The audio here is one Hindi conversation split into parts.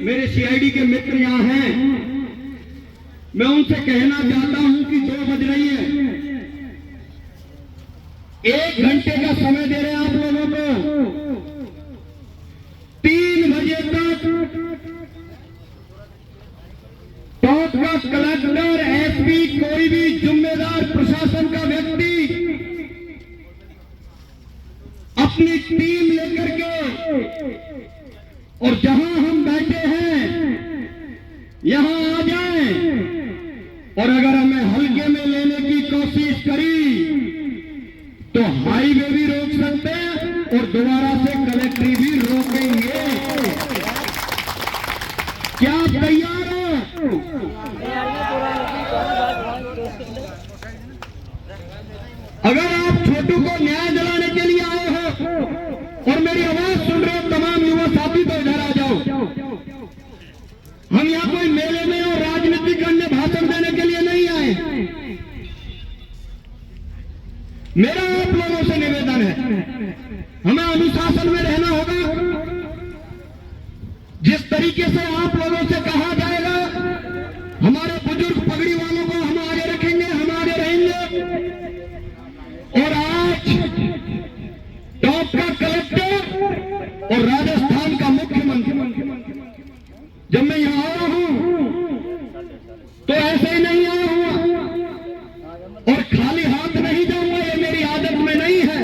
मेरे सीआईडी के मित्र यहाँ हैं, मैं उनसे कहना चाहता हूं कि 2 बज रही है, 1 घंटे का समय दे रहे हैं आप लोगों को। 3 बजे तक टॉप का कलेक्टर, एसपी, कोई भी जिम्मेदार प्रशासन का व्यक्ति अपनी टीम लेकर के और जहां हम बैठे हैं यहां आ जाएं, और अगर हमें हल्के में लेने की कोशिश करी तो हाईवे भी रोक सकते हैं और दोबारा से कलेक्ट्री भी रोकेंगे। क्या आप तैयार हो? अगर आप छोटू को न्याय दिलाने के लिए आए हो और मेरी आवाज सुन रहे हो तमाम युवा साथी, तो इधर आ जाओ। हम यहाँ कोई मेले में और राजनीति करने, भाषण देने के लिए नहीं आए। मेरा आप लोगों से निवेदन है, हमें अनुशासन में रहना होगा। जिस तरीके से आप लोगों से कहा जाएगा, हमारे बुजुर्ग पगड़ी वालों को हम आगे रखेंगे, हम आगे रहेंगे। और आज टॉप का कलेक्टर और राजस्थान का मुख्यमंत्री, जब मैं यहां आया हूं तो ऐसे ही नहीं आया हुआ और खाली हाथ नहीं जाऊंगा, ये मेरी आदत में नहीं है।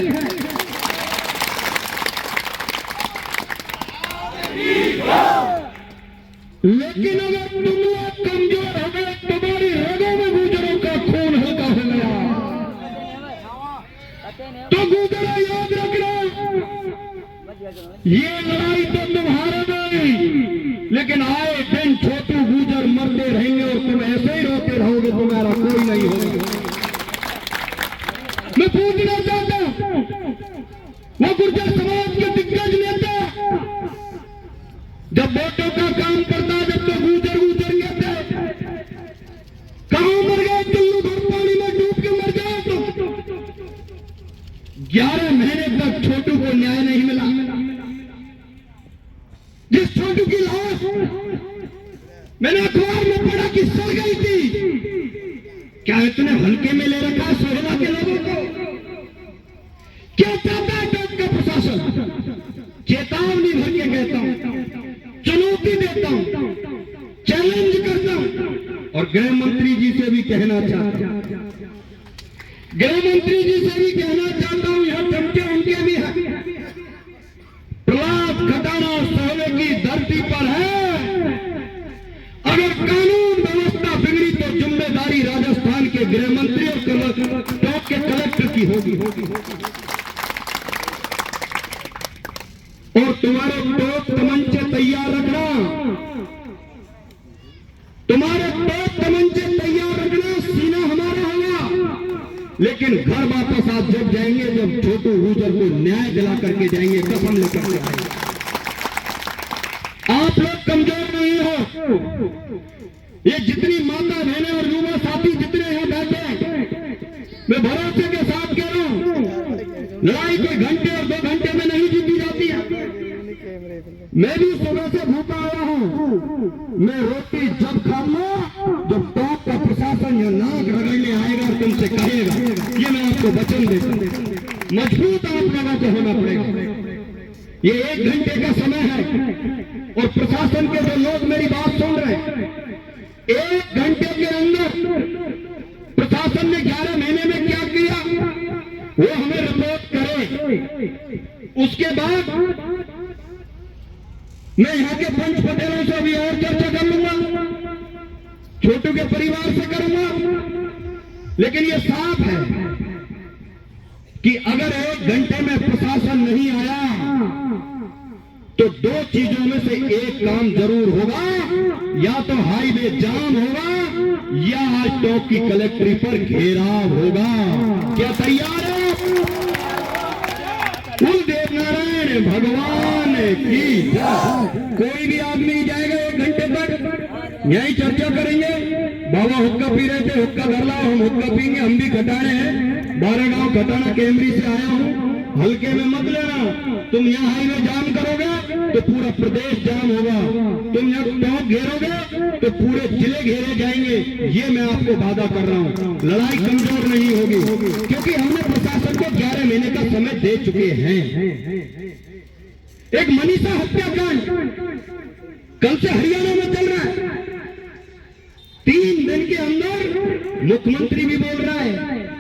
लेकिन अगर तुम लोग कमजोर हो गए, तुम्हारी रगों में गुजरों का खून हल्का हो गया, तो गुजरा याद रखना, ये लड़ाई तो तुम्हारा नहीं, लेकिन आए दिन छोटू गुजर मरते रहेंगे और तुम ऐसे ही रोते रहोगे, तुम्हारा कोई नहीं होगा। मैं पूछना चाहता हूं, वो गुर्जर समाज के दिग्गज नेता जब वोटों का काम करता, जब तो गुजर कहते, कहां मर गए? चुल्लू भर पानी में डूब के मर गए। तो 11 महीने तक छोटू को न्याय नहीं मिला। जिस छोटू की लाश मैंने अखबार में पढ़ा कि सड़ गई थी, क्या इतने हल्के में ले रखा सोहला के लोगों को? क्या चाहता है टॉप का प्रशासन? चेतावनी भर के कहता हूं, चुनौती देता हूं, चैलेंज करता हूं, और गृह मंत्री जी से भी कहना चाहता हूं, गृह मंत्री जी से भी कहना चाहता हूं, यह चमचे उनके भी हैं। प्रहलाद खटाना सोहले की धरती पर है। अगर कानून व्यवस्था बिगड़ी तो जिम्मेदारी राजस्थान के गृह मंत्री और टॉप के कलेक्टर की होगी। और तुम्हारे टॉप तमंचे तैयार रखना, तुम्हारे टॉप तमंचे तैयार रखना, सीना हमारा होगा, लेकिन घर वापस आप जब जाएंगे, जब छोटू गुजर को न्याय दिला करके जाएंगे, कसम लेकर के आएंगे। आप लोग कमजोर नहीं हो। ये जितनी माता बहनें और युवा साथी जितने यहां बैठे, मैं भरोसे के साथ कह रहा हूं, लड़ाई कोई घंटे और 2 घंटे में नहीं जीती जाती है। मैं भी सुबह से भूखा आया हूं, मैं रोटी जब खाऊंगा जब टॉप का प्रशासन या नाक रगड़ने आएगा और तुमसे कहेगा, ये मैं आपको वचन देता हूं। मजबूत आप लोगों को होना पड़ेगा। ये 1 घंटे का समय है और प्रशासन के जो लोग मेरी बात सुन रहे हैं, 1 घंटे के अंदर प्रशासन ने 11 महीने में क्या किया वो हमें रिपोर्ट करे। उसके बाद मैं यहाँ के पंच पटेलों से भी और चर्चा कर लूंगा, छोटू के परिवार से करूंगा। लेकिन ये साफ है कि अगर 1 घंटे में प्रशासन नहीं आया तो 2 चीजों में से एक काम जरूर होगा, या तो हाईवे जाम होगा या आज टॉप की कलेक्ट्री पर घेराव होगा। क्या तैयार है? कुल देवनारायण भगवान की कोई भी आदमी जाएगा 1 घंटे तक, यही चर्चा करेंगे। बाबा हुक्का पी रहे थे, हुक्का घर लाओ, हम हुक्का पीएंगे, हम भी खटाने हैं। 12 गांव खटाना केमरी से आया हूं, हल्के में मत लेना। तुम यहाँ हाईवे जाम करोगे तो पूरा प्रदेश जाम होगा, तुम यहाँ टॉप घेरोगे तो पूरे जिले घेरे जाएंगे। ये मैं आपको वादा कर रहा हूँ। लड़ाई कमजोर नहीं होगी, क्योंकि हमने प्रशासन को 11 महीने का समय दे चुके हैं। एक मनीषा हत्याकांड कल से हरियाणा में चल रहा है। 3 दिन के अंदर मुख्यमंत्री भी बोल रहा है,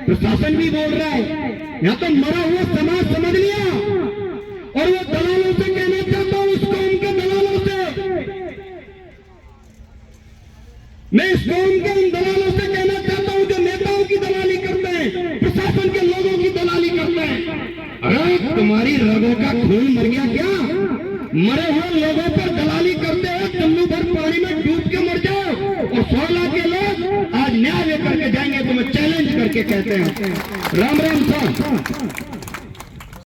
प्रशासन भी बोल रहा है, यहाँ तो मरा हुआ समाज समझ लिया। और वो दलालों से कहना चाहता हूं, इस कौम के दलालों से, मैं इस कौम के उन दलालों से कहना चाहता हूं जो नेताओं की दलाली करते हैं, प्रशासन के लोगों की दलाली करते हैं। अरे तुम्हारी रगों का खून मर गया क्या? मरे हुए लोगों पर दलाली करते हो, चुल्लू भर पानी में डूब के मर जाओ। और 100 लाख के लोग आज न्याय लेकर के जाएंगे, तो मैं चैलेंज करके कहते हैं। राम राम साहब।